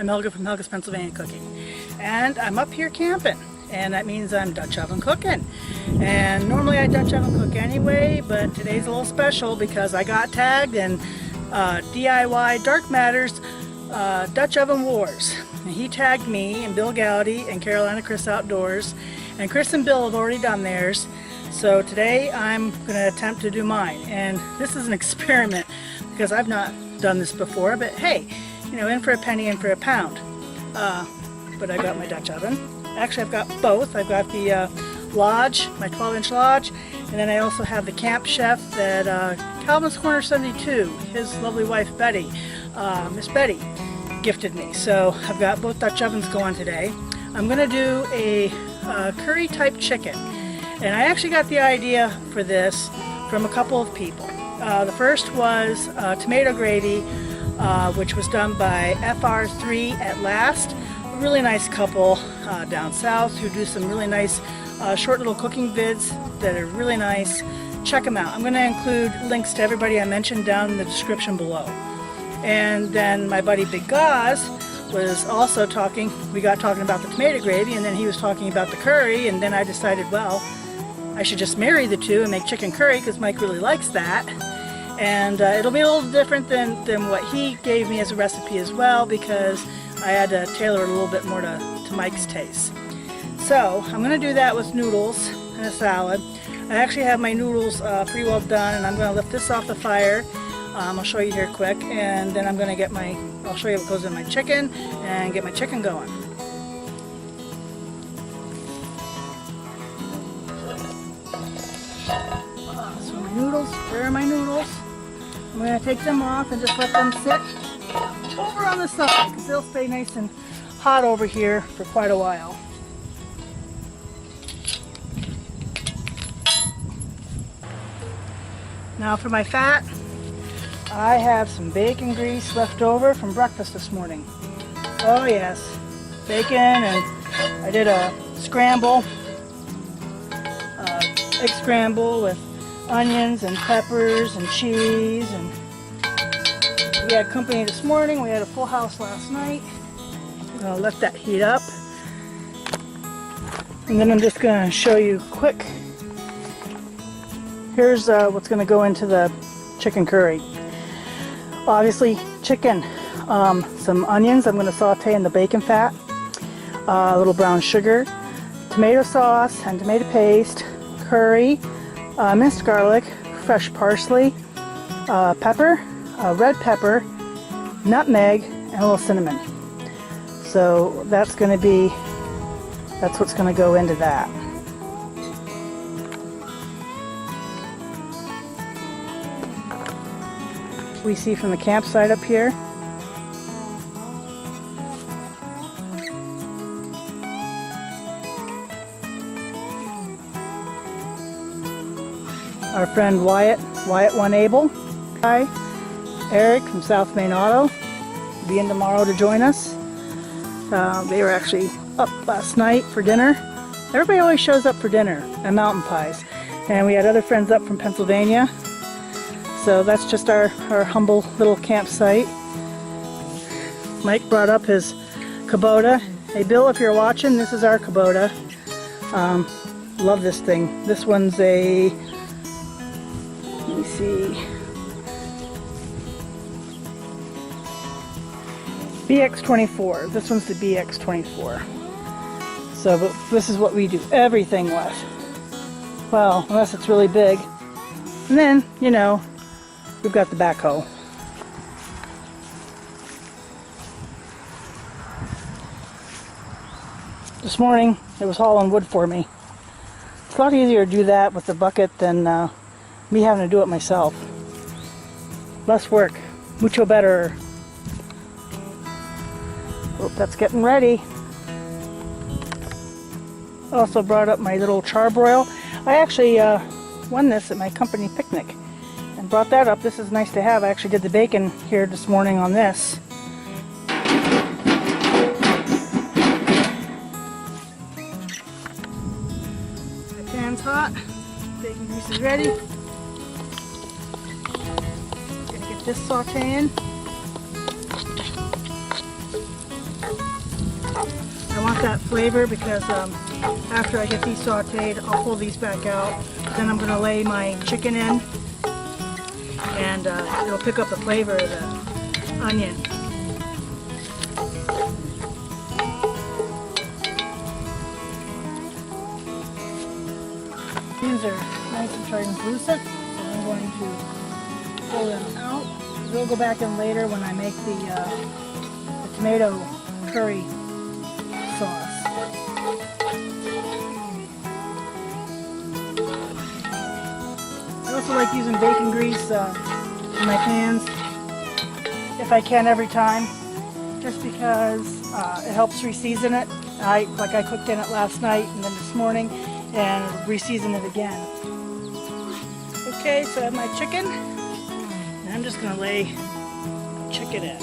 I'm Helga from Helga's Pennsylvania Cooking, and I'm up here camping, and that means I'm Dutch oven cooking. And normally I Dutch oven cook anyway, but today's a little special because I got tagged in DIY Dark Matters Dutch Oven Wars. And he tagged me and Bill Gowdy and Carolina Chris Outdoors, and Chris and Bill have already done theirs. So today I'm going to attempt to do mine, and this is an experiment because I've not done this before, but hey, you know, in for a penny, in for a pound. But I got my Dutch oven. Actually, I've got both. I've got the Lodge, my 12-inch Lodge, and then I also have the Camp Chef that Calvin's Corner 72, his lovely wife Betty, Miss Betty, gifted me. So I've got both Dutch ovens going today. I'm going to do a curry type chicken, and I actually got the idea for this from a couple of people. The first was tomato gravy, which was done by FR3 at Last, a really nice couple down south who do some really nice short little cooking vids that are really nice. Check them out. I'm going to include links to everybody I mentioned down in the description below. And then my buddy Big Gauze was also talking, we got talking about the tomato gravy, and then he was talking about the curry, and then I decided, well, I should just marry the two and make chicken curry because Mike really likes that. And it'll be a little different than what he gave me as a recipe as well, because I had to tailor it a little bit more to Mike's taste. So I'm going to do that with noodles and a salad. I actually have my noodles pretty well done, and I'm going to lift this off the fire. I'll show you here quick, and then I'm going to I'll show you what goes in my chicken and get my chicken going. So my noodles, where are my noodles? I'm going to take them off and just let them sit over on the side because they'll stay nice and hot over here for quite a while. Now for my fat, I have some bacon grease left over from breakfast this morning. Oh yes, bacon, and I did a scramble, egg scramble with onions and peppers and cheese, and we had company this morning. We had a full house last night. I'm going to let that heat up, and then I'm just going to show you quick. Here's what's going to go into the chicken curry. Obviously chicken, some onions I'm going to saute in the bacon fat, a little brown sugar, tomato sauce and tomato paste, curry, minced garlic, fresh parsley, pepper, red pepper, nutmeg, and a little cinnamon. So that's what's going to go into that. We see from the campsite up here. Our friend Wyatt One Able. Hi, Eric from South Main Auto will be in tomorrow to join us. They were actually up last night for dinner. Everybody always shows up for dinner and mountain pies. And we had other friends up from Pennsylvania. So that's just our humble little campsite. Mike brought up his Kubota. Hey Bill, if you're watching, this is our Kubota. Love this thing. This one's a, let me see, BX24. This one's the BX24. So but this is what we do everything with. Well, unless it's really big. And then, you know, we've got the backhoe. This morning it was hauling wood for me. It's a lot easier to do that with the bucket than me having to do it myself. Less work, mucho better. Oh, that's getting ready. I also brought up my little charbroil. I actually won this at my company picnic and brought that up. This is nice to have. I actually did the bacon here this morning on this. My pan's hot. Bacon grease is ready. Gonna get this sauteing. I want that flavor because after I get these sauteed, I'll pull these back out. Then I'm going to lay my chicken in, and it'll pick up the flavor of the onion. These are nice and translucent, so I'm going to pull them out. We'll go back in later when I make the tomato curry sauce. I also like using bacon grease in my pans, if I can every time, just because it helps re-season it. I cooked in it last night and then this morning, and re-season it again. Okay, so I have my chicken, and I'm just going to lay the chicken in.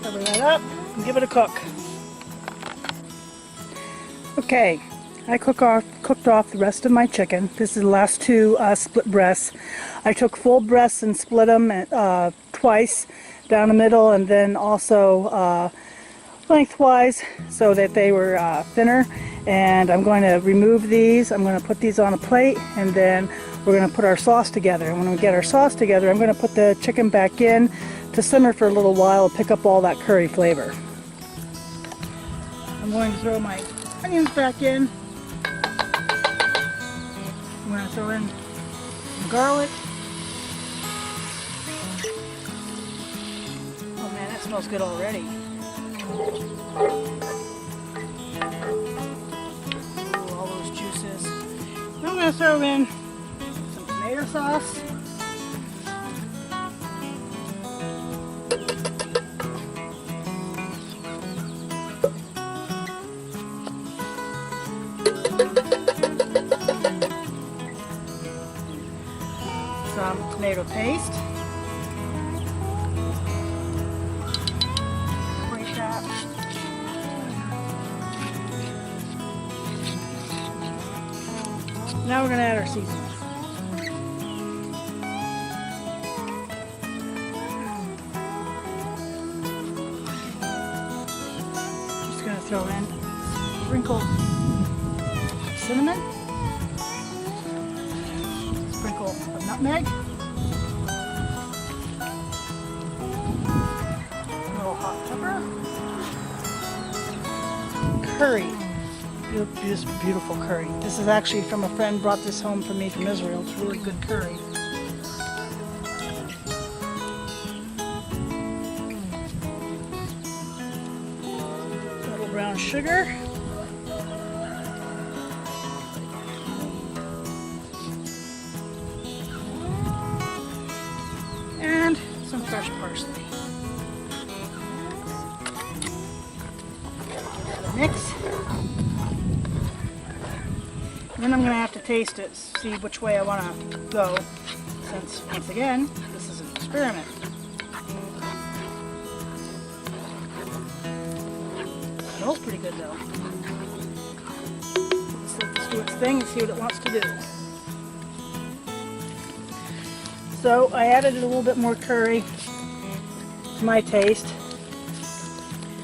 Cover that up and give it a cook. Okay, I cooked off the rest of my chicken. This is the last two split breasts. I took full breasts and split them twice down the middle, and then also lengthwise so that they were thinner. And I'm going to remove these. I'm going to put these on a plate, and then we're going to put our sauce together. And when we get our sauce together, I'm going to put the chicken back in to simmer for a little while and pick up all that curry flavor. I'm going to throw my onions back in. I'm going to throw in some garlic. Oh man, that smells good already. Ooh, all those juices. I'm going to throw in some tomato sauce. Some tomato paste. Grate that. Now we're going to add our seasonings. Just going to throw in a sprinkle of cinnamon. Sprinkle of nutmeg, a little hot pepper, curry, just beautiful curry. This is actually from a friend, brought this home for me from Israel. It's really good curry. A little brown sugar. And some fresh parsley. Mix. Then I'm going to have to taste it, see which way I want to go, since, once again, this is an experiment. Smells pretty good though. Let's let this do its thing and see what it wants to do. So I added a little bit more curry to my taste.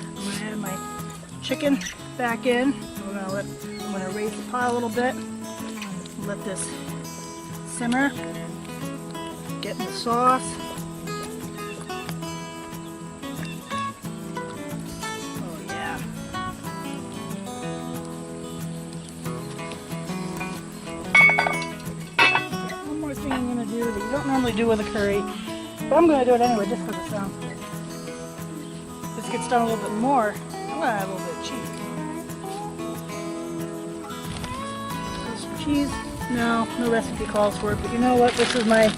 I'm going to add my chicken back in. I'm going to raise the pot a little bit. Let this simmer. Get in the sauce. Oh yeah. One more thing I'm going to do that you don't normally do with a curry, but I'm going to do it anyway just because it sounds good. If this gets done a little bit more, I'm going to add a little bit of cheese. Cheese? No recipe calls for it, but you know what? This is my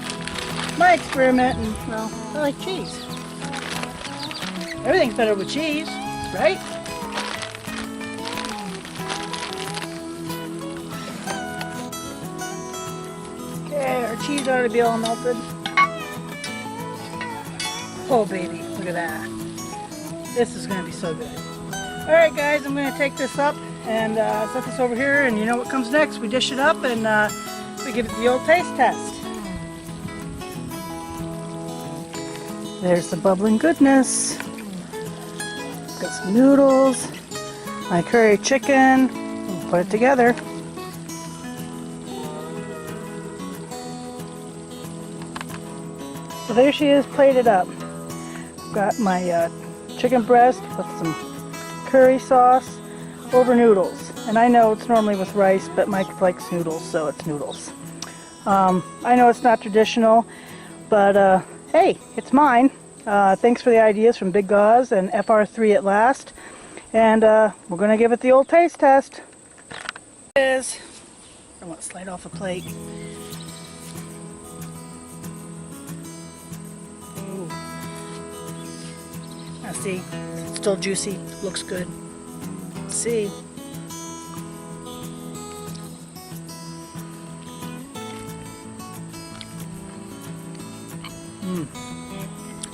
experiment, and well, I like cheese. Everything's better with cheese, right? Okay, our cheese ought to be all melted. Oh baby, look at that. This is gonna be so good. Alright guys, I'm gonna take this up and set this over here, and you know what comes next? We dish it up and we give it the old taste test. There's the bubbling goodness. Got some noodles, my curry chicken. We'll put it together. So there she is, plated up. Got my chicken breast with some curry sauce over noodles. And I know it's normally with rice, but Mike likes noodles, so it's noodles. I know it's not traditional, but hey, it's mine. Thanks for the ideas from Big Gauze and FR3 at last. And we're going to give it the old taste test. Here it is. I want to slide off a plate. Ooh. Now see, it's still juicy, looks good. Let's see.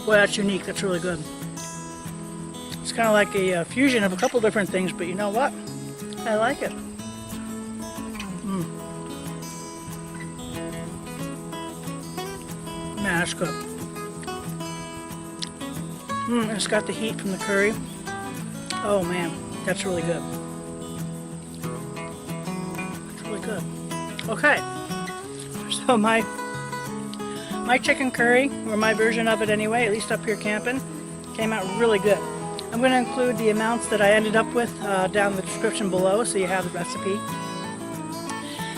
Boy, that's unique. That's really good. It's kind of like a fusion of a couple different things, but you know what? I like it. Man, that's good. It's got the heat from the curry. Oh man, that's really good. It's really good. Okay, so my chicken curry, or my version of it anyway, at least up here camping, came out really good. I'm going to include the amounts that I ended up with down in the description below, so you have the recipe.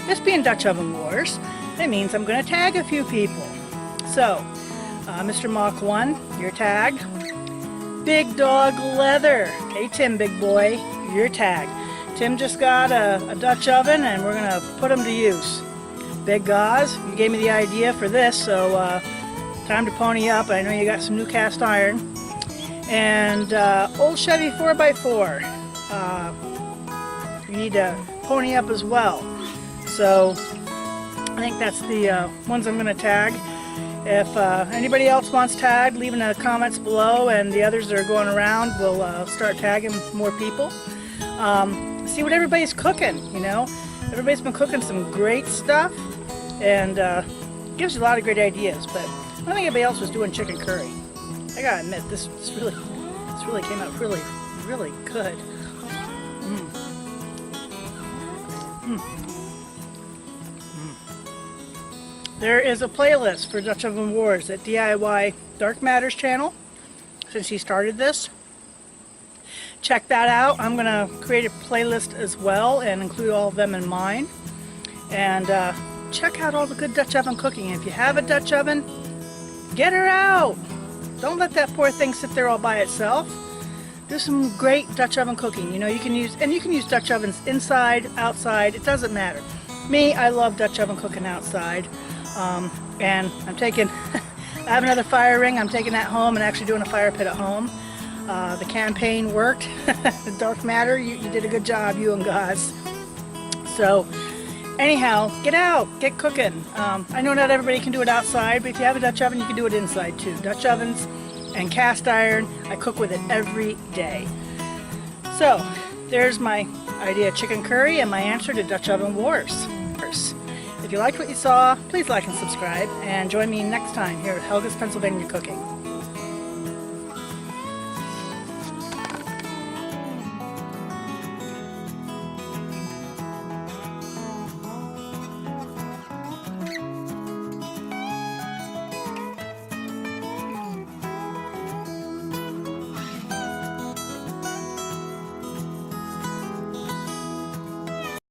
This being Dutch Oven Wars, it means I'm going to tag a few people. So, Mr. Mach 1, you're tagged. Big Dog Leather, hey Tim, big boy, you're tagged. Tim just got a Dutch oven, and we're going to put him to use. Big Gauze, you gave me the idea for this, so time to pony up. I know you got some new cast iron. And old Chevy 4x4, you need to pony up as well. So I think that's the ones I'm going to tag. If anybody else wants tagged, leave in the comments below, and the others that are going around, we'll start tagging more people. See what everybody's cooking, you know. Everybody's been cooking some great stuff, and gives you a lot of great ideas, but I don't think anybody else was doing chicken curry. I gotta admit, this really came out really good. There is a playlist for Dutch Oven Wars at DIY Dark Matters channel since he started this. Check that out. I'm gonna create a playlist as well and include all of them in mine. And check out all the good Dutch oven cooking. If you have a Dutch oven, get her out. Don't let that poor thing sit there all by itself. Do some great Dutch oven cooking. You know, you can use Dutch ovens inside, outside, it doesn't matter. Me, I love Dutch oven cooking outside. And I'm taking, I have another fire ring, I'm taking that home and actually doing a fire pit at home. The campaign worked. The Dark Matter, you did a good job, you and Gauze. So, anyhow, get out, get cooking. I know not everybody can do it outside, but if you have a Dutch oven, you can do it inside too. Dutch ovens and cast iron, I cook with it every day. So, there's my idea of chicken curry and my answer to Dutch Oven Wars. If you liked what you saw, please like and subscribe, and join me next time here at Helga's Pennsylvania Cooking.